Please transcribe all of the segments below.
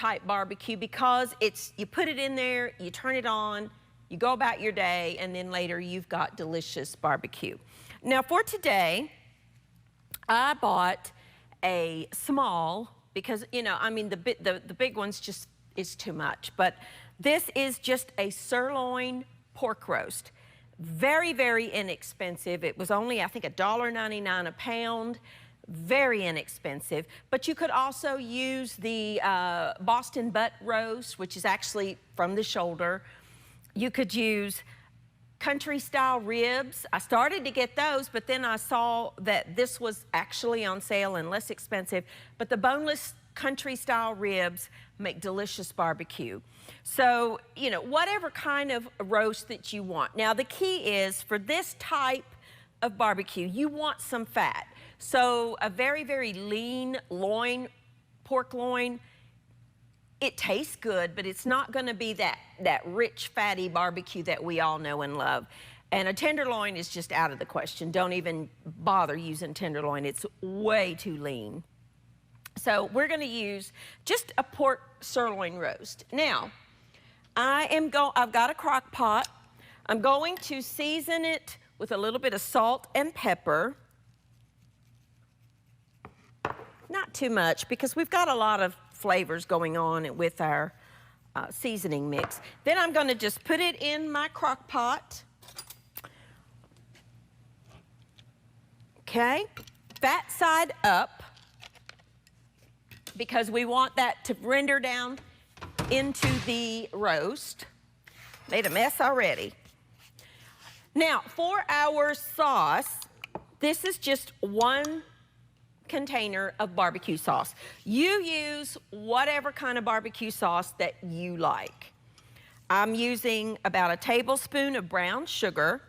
type barbecue because you put it in there, you turn it on, you go about your day, and then later you've got delicious barbecue. Now for today, I bought a small, because, you know, I mean, the big one's just is too much, but this is just a sirloin pork roast. Very, very inexpensive. It was only, I think, $1.99 a pound. Very inexpensive. But you could also use the Boston butt roast, which is actually from the shoulder. You could use country style ribs. I started to get those, but then I saw that this was actually on sale and less expensive. But the boneless country style ribs make delicious barbecue. So, you know, whatever kind of roast that you want. Now, the key is for this type of barbecue, you want some fat. So a very, very lean loin, pork loin, it tastes good, but it's not gonna be that rich, fatty barbecue that we all know and love. And a tenderloin is just out of the question. Don't even bother using tenderloin. It's way too lean. So we're gonna use just a pork sirloin roast. Now, I've got a crock pot. I'm going to season it with a little bit of salt and pepper. Not too much, because we've got a lot of flavors going on with our seasoning mix. Then I'm gonna just put it in my crock pot. Okay, fat side up, because we want that to render down into the roast. Made a mess already. Now, for our sauce, this is just one container of barbecue sauce. You use whatever kind of barbecue sauce that you like. I'm using about a tablespoon of brown sugar,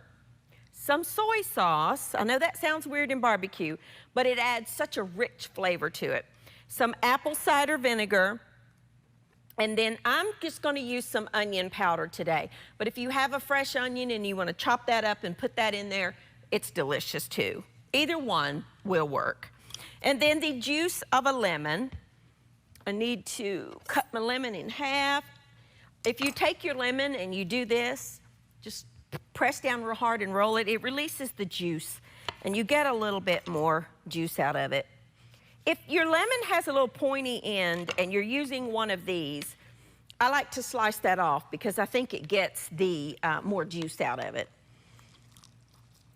some soy sauce. I know that sounds weird in barbecue, but it adds such a rich flavor to it. Some apple cider vinegar, and then I'm just gonna use some onion powder today. But if you have a fresh onion and you wanna chop that up and put that in there, it's delicious too. Either one will work. And then the juice of a lemon. I need to cut my lemon in half. If you take your lemon and you do this, just press down real hard and roll it, it releases the juice and you get a little bit more juice out of it. If your lemon has a little pointy end and you're using one of these, I like to slice that off because I think it gets the more juice out of it.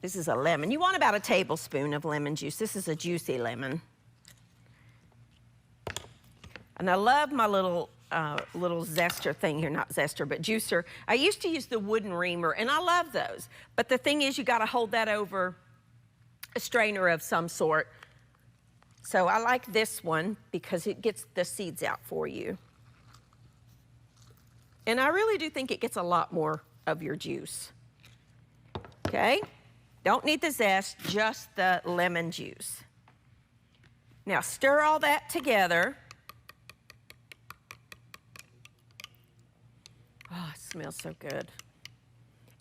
This is a lemon. You want about a tablespoon of lemon juice. This is a juicy lemon. And I love my little zester thing here, not zester, but juicer. I used to use the wooden reamer, and I love those. But the thing is, you gotta hold that over a strainer of some sort. So I like this one because it gets the seeds out for you. And I really do think it gets a lot more of your juice. Okay? Don't need the zest, just the lemon juice. Now stir all that together. Oh, it smells so good.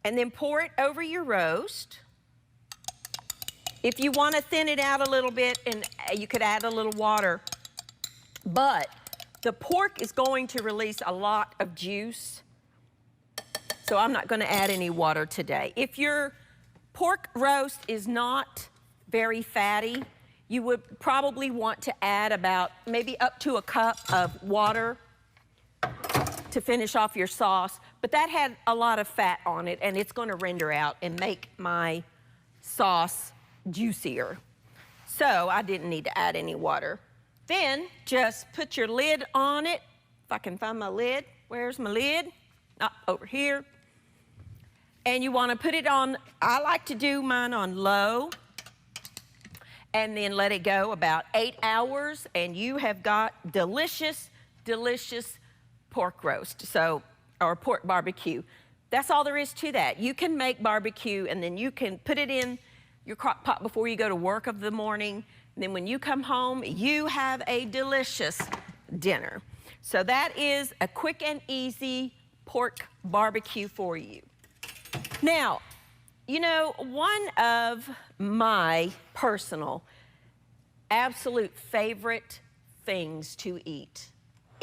And then pour it over your roast. If you want to thin it out a little bit, and you could add a little water, but the pork is going to release a lot of juice, so I'm not going to add any water today. If your pork roast is not very fatty, you would probably want to add about maybe up to a cup of water to finish off your sauce, but that had a lot of fat on it and it's going to render out and make my sauce juicier. So I didn't need to add any water. Then just put your lid on it. If I can find my lid. Where's my lid? Over here. And you want to put it on, I like to do mine on low, and then let it go about 8 hours, and you have got delicious, delicious pork roast, or pork barbecue. That's all there is to that. You can make barbecue, and then you can put it in your crock pot before you go to work of the morning, and then when you come home, you have a delicious dinner. So that is a quick and easy pork barbecue for you. Now, you know, one of my personal, absolute favorite things to eat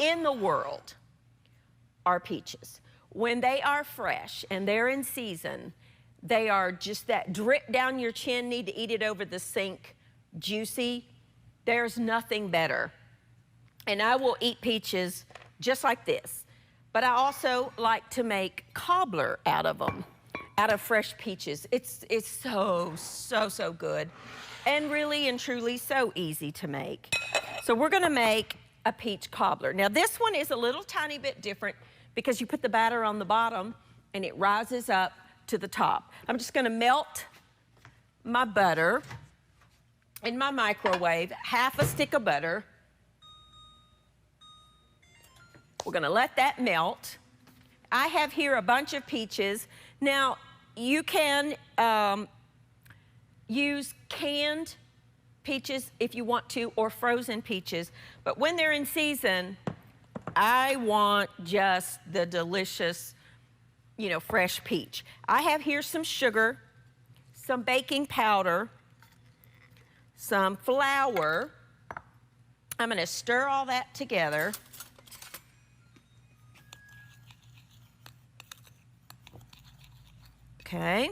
in the world are peaches. When they are fresh and they're in season, they are just that drip down your chin, need to eat it over the sink, juicy. There's nothing better. And I will eat peaches just like this. But I also like to make cobbler out of them, out of fresh peaches. It's so good. And really and truly so easy to make. So we're gonna make a peach cobbler. Now this one is a little tiny bit different because you put the batter on the bottom and it rises up to the top. I'm just gonna melt my butter in my microwave, half a stick of butter. We're gonna let that melt. I have here a bunch of peaches. Now, you can use canned peaches if you want to, or frozen peaches, but when they're in season, I want just the delicious, you know, fresh peach. I have here some sugar, some baking powder, some flour. I'm gonna stir all that together. Okay,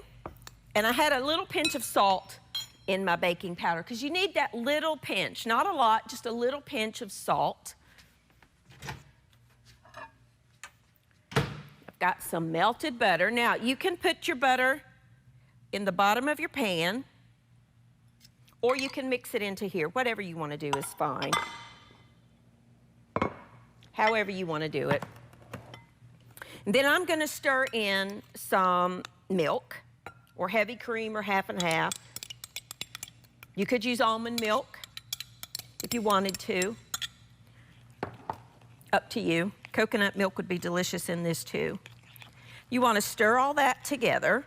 and I had a little pinch of salt in my baking powder because you need that little pinch, not a lot, just a little pinch of salt. I've got some melted butter. Now, you can put your butter in the bottom of your pan, or you can mix it into here. Whatever you want to do is fine. However you want to do it. And then I'm going to stir in some milk, or heavy cream, or half and half. You could use almond milk if you wanted to. Up to you. Coconut milk would be delicious in this too. You want to stir all that together.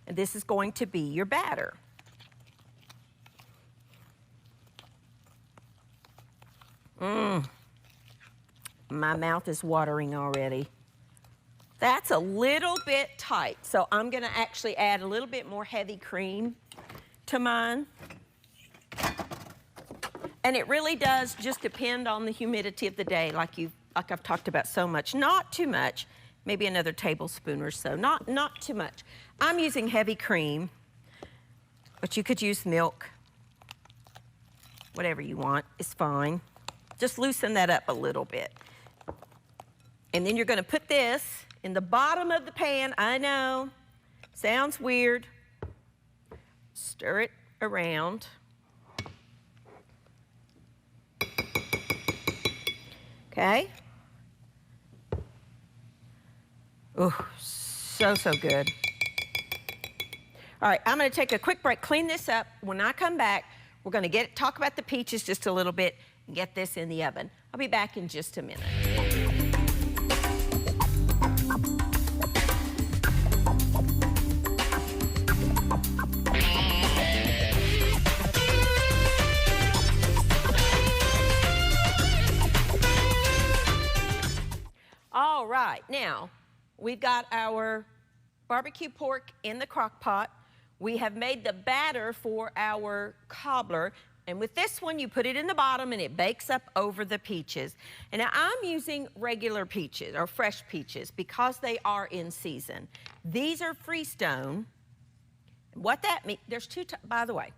And this is going to be your batter. My mouth is watering already. That's a little bit tight, so I'm gonna actually add a little bit more heavy cream to mine. And it really does just depend on the humidity of the day, like I've talked about so much. Not too much, maybe another tablespoon or so, not too much. I'm using heavy cream, but you could use milk. Whatever you want is fine. Just loosen that up a little bit. And then you're gonna put this in the bottom of the pan. I know, sounds weird. Stir it around. Okay. Oh, so good. All right, I'm gonna take a quick break, clean this up. When I come back, we're gonna talk about the peaches just a little bit and get this in the oven. I'll be back in just a minute. All right, now we've got our barbecue pork in the crock pot. We have made the batter for our cobbler, and with this one you put it in the bottom and it bakes up over the peaches. And now I'm using regular peaches or fresh peaches because they are in season. These are Freestone. What that means, by the way,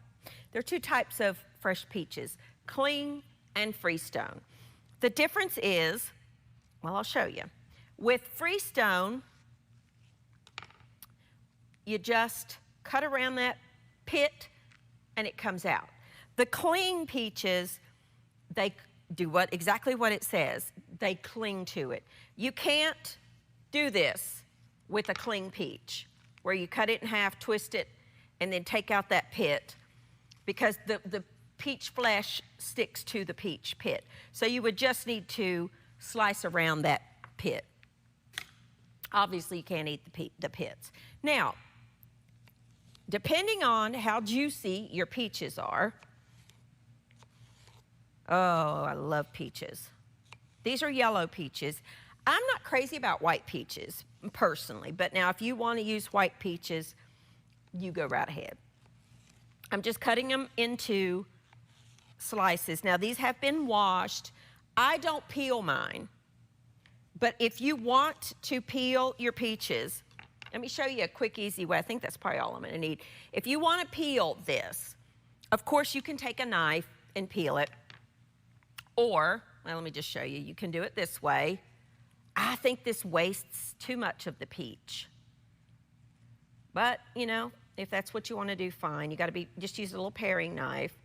there are two types of fresh peaches, clean and Freestone. The difference is, well, I'll show you. With Freestone, you just cut around that pit and it comes out. The clean peaches, they do exactly what it says. They cling to it. You can't do this with a clean peach, where you cut it in half, twist it, and then take out that pit, because the peach flesh sticks to the peach pit. So you would just need to slice around that pit. Obviously, you can't eat the pits. Now, depending on how juicy your peaches are, oh, I love peaches. These are yellow peaches. I'm not crazy about white peaches, personally, but now if you want to use white peaches, you go right ahead. I'm just cutting them into slices. Now, these have been washed. I don't peel mine, but if you want to peel your peaches, let me show you a quick, easy way. I think that's probably all I'm gonna need. If you wanna peel this, of course you can take a knife and peel it, or, well, let me just show you, you can do it this way. I think this wastes too much of the peach. But, you know, if that's what you wanna do, fine. You gotta just use a little paring knife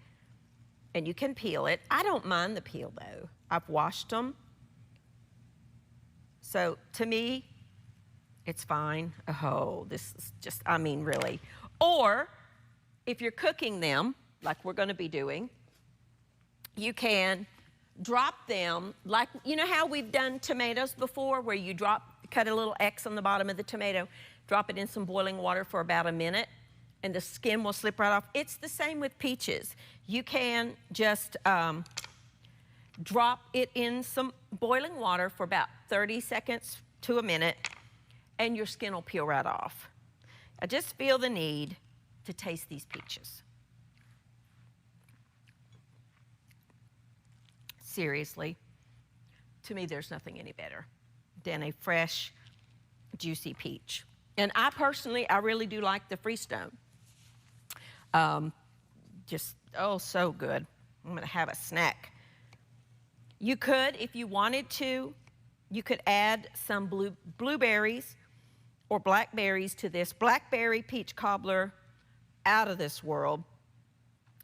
and you can peel it. I don't mind the peel though. I've washed them. So to me, it's fine. Oh, this is just, I mean, really. Or if you're cooking them, like we're gonna be doing, you can drop them, like, you know how we've done tomatoes before, where you cut a little X on the bottom of the tomato, drop it in some boiling water for about a minute, and the skin will slip right off. It's the same with peaches. You can just drop it in some boiling water for about 30 seconds to a minute, and your skin will peel right off. I just feel the need to taste these peaches. Seriously, to me, there's nothing any better than a fresh, juicy peach. And I personally, I really do like the Freestone. Just, oh, so good. I'm gonna have a snack. You could, if you wanted to, you could add some blueberries or blackberries to this. Blackberry peach cobbler, out of this world.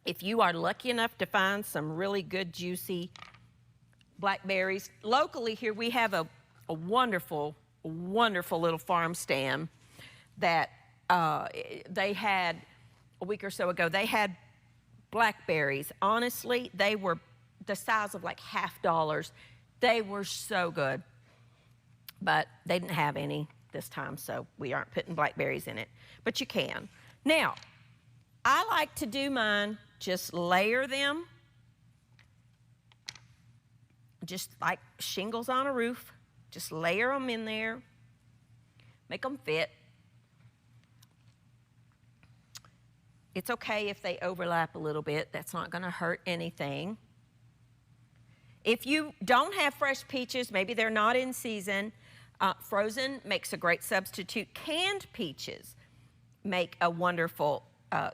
If you are lucky enough to find some really good, juicy blackberries. Locally here, we have a wonderful, wonderful little farm stand that they had a week or so ago. They had blackberries. Honestly, they were the size of like $half. They were so good, but they didn't have any this time, so we aren't putting blackberries in it, but you can. Now, I like to do mine, just layer them, just like shingles on a roof. Just layer them in there, make them fit. It's okay if they overlap a little bit. That's not gonna hurt anything. If you don't have fresh peaches, maybe they're not in season, frozen makes a great substitute. Canned peaches make a wonderful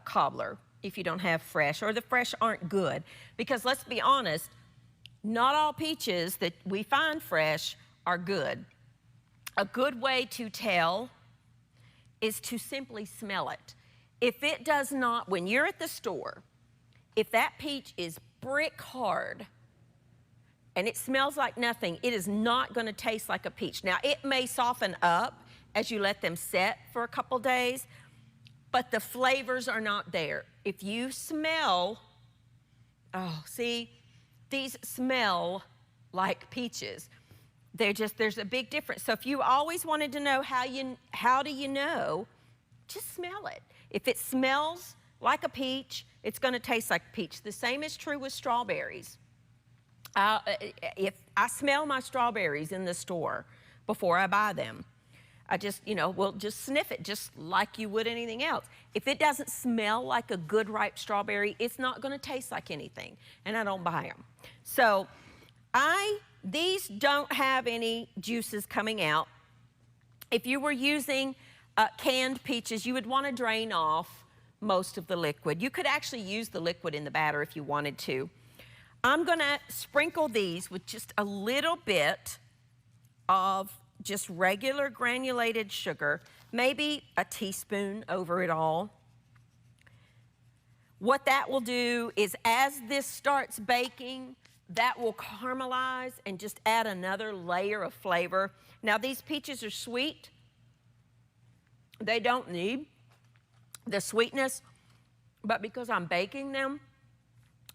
cobbler if you don't have fresh, or the fresh aren't good. Because let's be honest, not all peaches that we find fresh are good. A good way to tell is to simply smell it. If it does not, when you're at the store, if that peach is brick hard and it smells like nothing, it is not gonna taste like a peach. Now, it may soften up as you let them set for a couple days, but the flavors are not there. If you smell, oh, see, these smell like peaches. There's a big difference. So if you always wanted to know how do you know, just smell it. If it smells like a peach, it's gonna taste like a peach. The same is true with strawberries. If I smell my strawberries in the store before I buy them, I just, will just sniff it just like you would anything else. If it doesn't smell like a good ripe strawberry, it's not gonna taste like anything, and I don't buy them. So these don't have any juices coming out. If you were using canned peaches, you would wanna drain off most of the liquid. You could actually use the liquid in the batter if you wanted to. I'm gonna sprinkle these with just a little bit of just regular granulated sugar, maybe a teaspoon over it all. What that will do is, as this starts baking, that will caramelize and just add another layer of flavor. Now, these peaches are sweet. They don't need the sweetness, but because I'm baking them,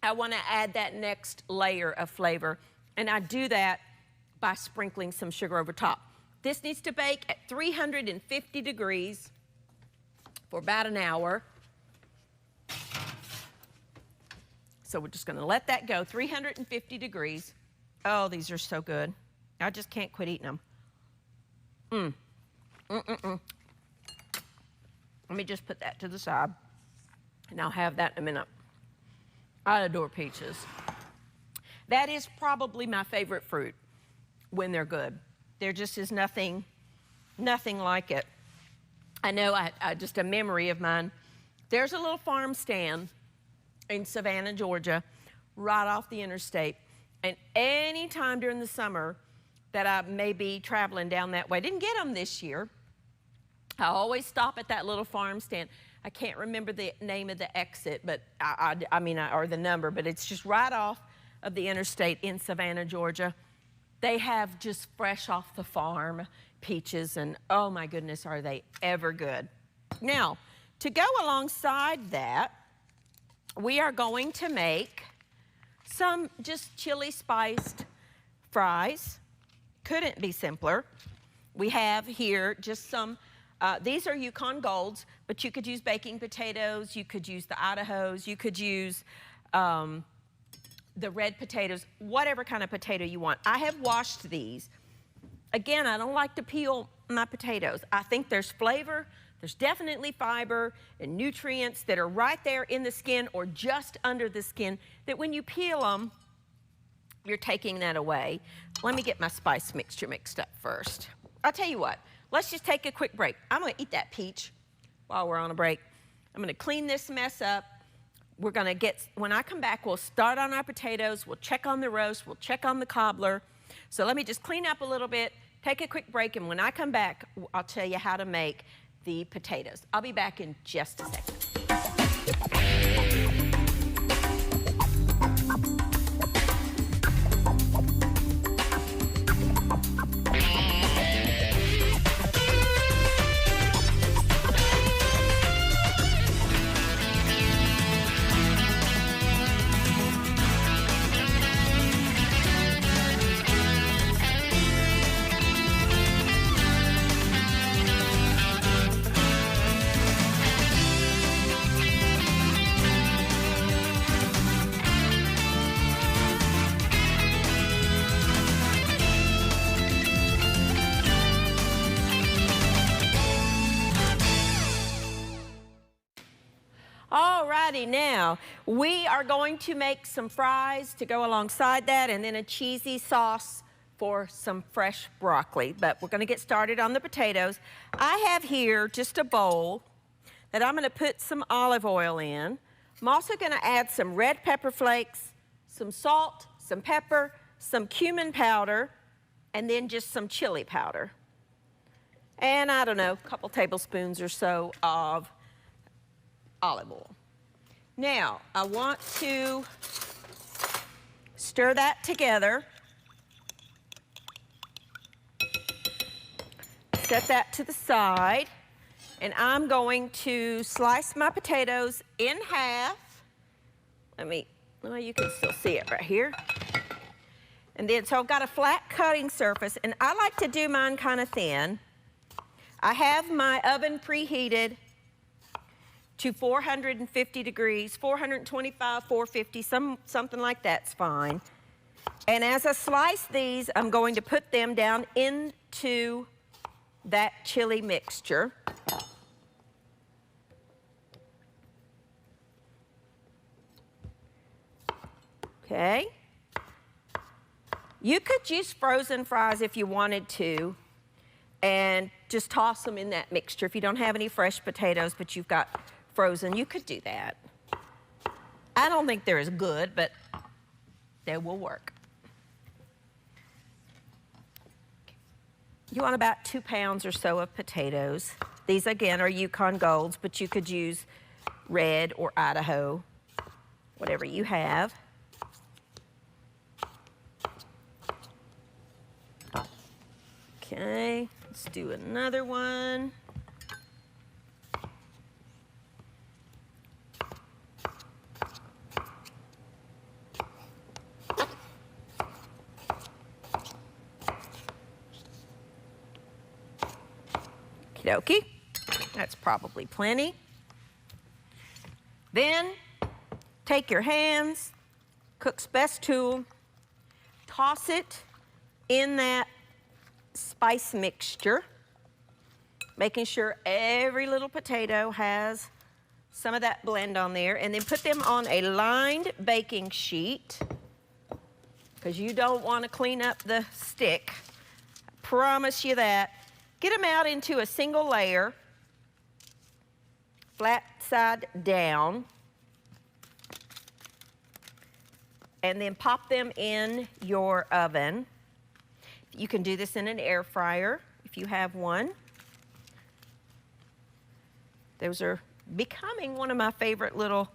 I wanna add that next layer of flavor, and I do that by sprinkling some sugar over top. This needs to bake at 350 degrees for about an hour. So we're just gonna let that go, 350 degrees. Oh, these are so good. I just can't quit eating them. Let me just put that to the side, and I'll have that in a minute. I adore peaches. That is probably my favorite fruit when they're good. There just is nothing like it. I know, just a memory of mine. There's a little farm stand in Savannah, Georgia, right off the interstate. And any time during the summer that I may be traveling down that way, didn't get them this year, I always stop at that little farm stand. I can't remember the name of the exit, but or the number, but it's just right off of the interstate in Savannah, Georgia. They have just fresh off the farm peaches, and oh my goodness, are they ever good. Now, to go alongside that, we are going to make some just chili spiced fries. Couldn't be simpler. We have here just some, these are Yukon Golds, but you could use baking potatoes, you could use the Idahos, you could use the red potatoes, whatever kind of potato you want. I have washed these. Again, I don't like to peel my potatoes. I think there's flavor, there's definitely fiber and nutrients that are right there in the skin or just under the skin that when you peel them, you're taking that away. Let me get my spice mixture mixed up first. I'll tell you what, let's just take a quick break. I'm gonna eat that peach while we're on a break. I'm gonna clean this mess up. We're gonna when I come back, we'll start on our potatoes, we'll check on the roast, we'll check on the cobbler. So let me just clean up a little bit, take a quick break, and when I come back, I'll tell you how to make the potatoes. I'll be back in just a second. Alrighty, now we are going to make some fries to go alongside that and then a cheesy sauce for some fresh broccoli. But we're gonna get started on the potatoes. I have here just a bowl that I'm gonna put some olive oil in. I'm also gonna add some red pepper flakes, some salt, some pepper, some cumin powder, and then just some chili powder. And I don't know, a couple tablespoons or so of olive oil. Now, I want to stir that together. Set that to the side. And I'm going to slice my potatoes in half. Well, you can still see it right here. And then, so I've got a flat cutting surface, and I like to do mine kind of thin. I have my oven preheated to 450 degrees, 425, 450, something like that's fine. And as I slice these, I'm going to put them down into that chili mixture. Okay. You could use frozen fries if you wanted to, and just toss them in that mixture. If you don't have any fresh potatoes, but you've got frozen, you could do that. I don't think they're as good, but they will work. You want about 2 pounds or so of potatoes. These, again, are Yukon Golds, but you could use red or Idaho, whatever you have. Okay, let's do another one. Okie dokie, that's probably plenty. Then take your hands, cook's best tool, toss it in that spice mixture, making sure every little potato has some of that blend on there, and then put them on a lined baking sheet. because you don't want to clean up the stick. I promise you that. Get them out into a single layer, flat side down, and then pop them in your oven. You can do this in an air fryer if you have one. Those are becoming one of my favorite little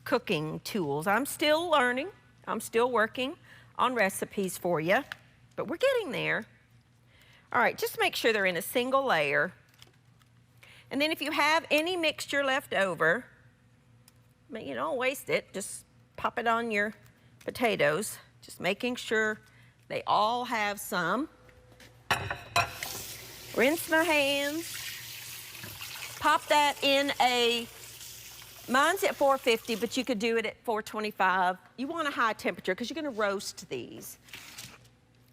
cooking tools. I'm still learning. I'm still working on recipes for you, but we're getting there. All right, just make sure they're in a single layer. And then if you have any mixture left over, you don't waste it, just pop it on your potatoes, just making sure they all have some. Rinse my hands. Pop that in mine's at 450, but you could do it at 425. You want a high temperature because you're going to roast these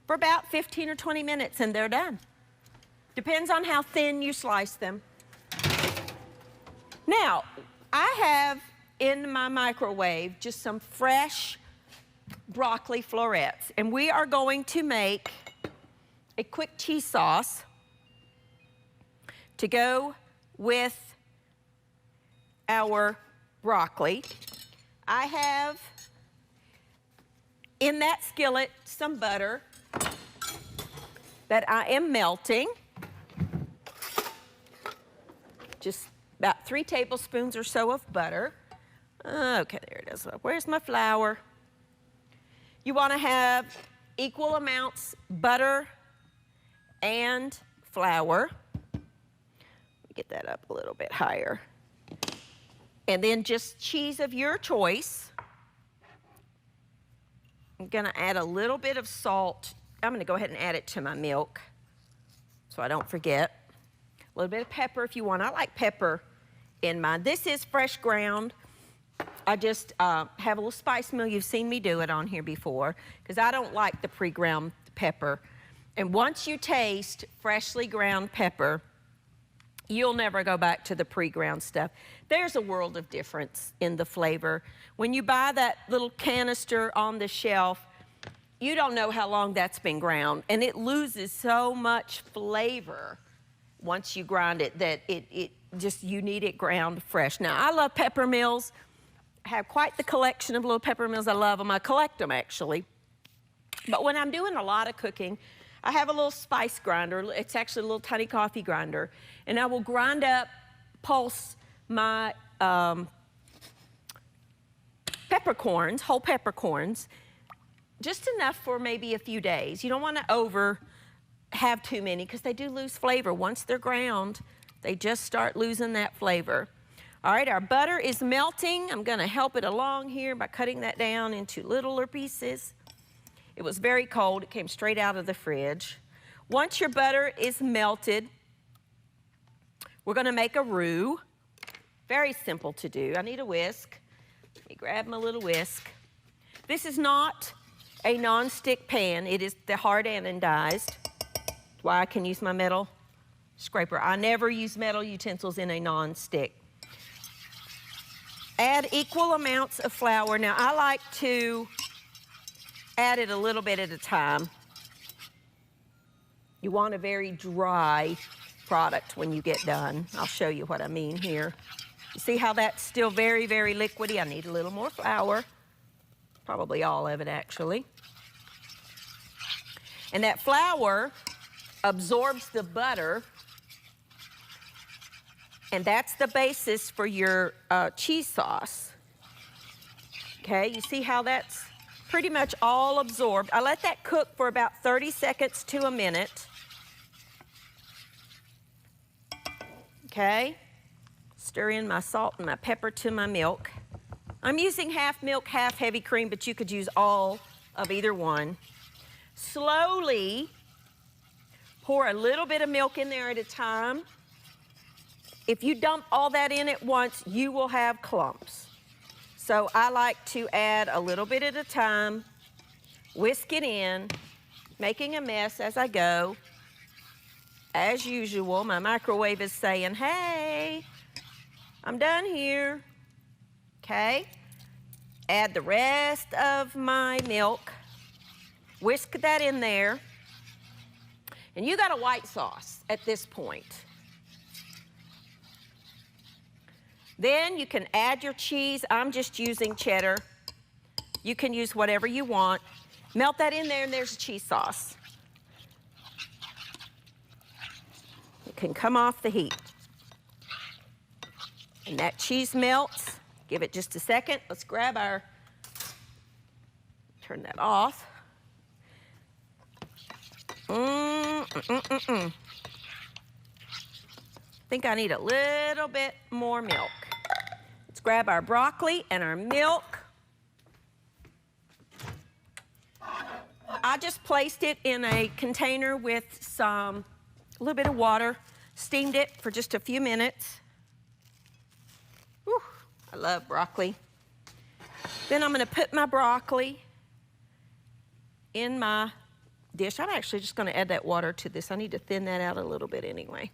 for about 15 or 20 minutes, and they're done. Depends on how thin you slice them. Now, I have in my microwave just some fresh broccoli florets, and we are going to make a quick cheese sauce to go with our broccoli. I have in that skillet some butter that I am melting. Just about 3 tablespoons or so of butter. Okay, there it is. Where's my flour? You want to have equal amounts butter and flour. Let me get that up a little bit higher. And then just cheese of your choice. I'm going to add a little bit of salt. I'm going to go ahead and add it to my milk so I don't forget. A little bit of pepper if you want. I like pepper in mine. This is fresh ground. I just have a little spice mill. You've seen me do it on here before because I don't like the pre-ground pepper. And once you taste freshly ground pepper, you'll never go back to the pre-ground stuff. There's a world of difference in the flavor. When you buy that little canister on the shelf, you don't know how long that's been ground, and it loses so much flavor once you grind it that you need it ground fresh. Now, I love pepper mills. I have quite the collection of little pepper mills. I love them. I collect them, actually. But when I'm doing a lot of cooking, I have a little spice grinder. It's actually a little tiny coffee grinder. And I will grind up, pulse my peppercorns, whole peppercorns, just enough for maybe a few days. You don't want to have too many because they do lose flavor. Once they're ground, they just start losing that flavor. All right, our butter is melting. I'm going to help it along here by cutting that down into littler pieces. It was very cold. It came straight out of the fridge. Once your butter is melted, we're going to make a roux. Very simple to do. I need a whisk. Let me grab my little whisk. This is not a non-stick pan. It is the hard anodized. That's why I can use my metal scraper. I never use metal utensils in a non-stick. Add equal amounts of flour. Now, I like to add it a little bit at a time. You want a very dry product when you get done. I'll show you what I mean here. You see how that's still very, very liquidy? I need a little more flour. Probably all of it, actually. And that flour absorbs the butter, and that's the basis for your cheese sauce. Okay, you see how that's pretty much all absorbed. I let that cook for about 30 seconds to a minute. Okay, stir in my salt and my pepper to my milk. I'm using half milk, half heavy cream, but you could use all of either one. Slowly pour a little bit of milk in there at a time. If you dump all that in at once, you will have clumps. So I like to add a little bit at a time, whisk it in, making a mess as I go. As usual, my microwave is saying, hey, I'm done here. Okay, add the rest of my milk. Whisk that in there. And you got a white sauce at this point. Then you can add your cheese. I'm just using cheddar. You can use whatever you want. Melt that in there and there's cheese sauce. It can come off the heat. And that cheese melts. Give it just a second. Let's grab our, turn that off. I think I need a little bit more milk. Let's grab our broccoli and our milk. I just placed it in a container with a little bit of water, steamed it for just a few minutes. Whew, I love broccoli. Then I'm going to put my broccoli in my dish. I'm actually just going to add that water to this. I need to thin that out a little bit anyway.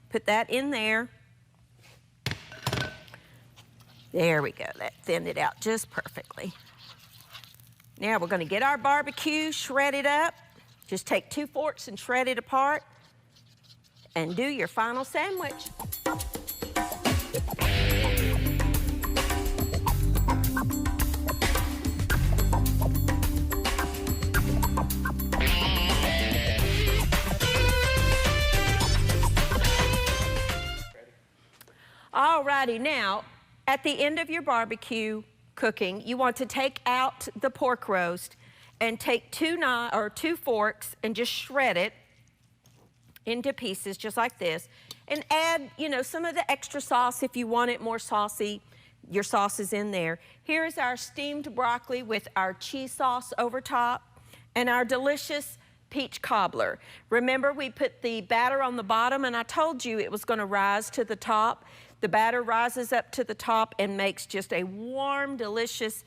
Put that in there. There we go. That thinned it out just perfectly. Now we're going to get our barbecue shredded up. Just take 2 forks and shred it apart and do your final sandwich. Alrighty, now at the end of your barbecue cooking, you want to take out the pork roast and take 2 forks and just shred it into pieces just like this, and add, you know, some of the extra sauce if you want it more saucy. Your sauce is in there. Here is our steamed broccoli with our cheese sauce over top and our delicious peach cobbler. Remember, we put the batter on the bottom and I told you it was going to rise to the top. The batter rises up to the top and makes just a warm, delicious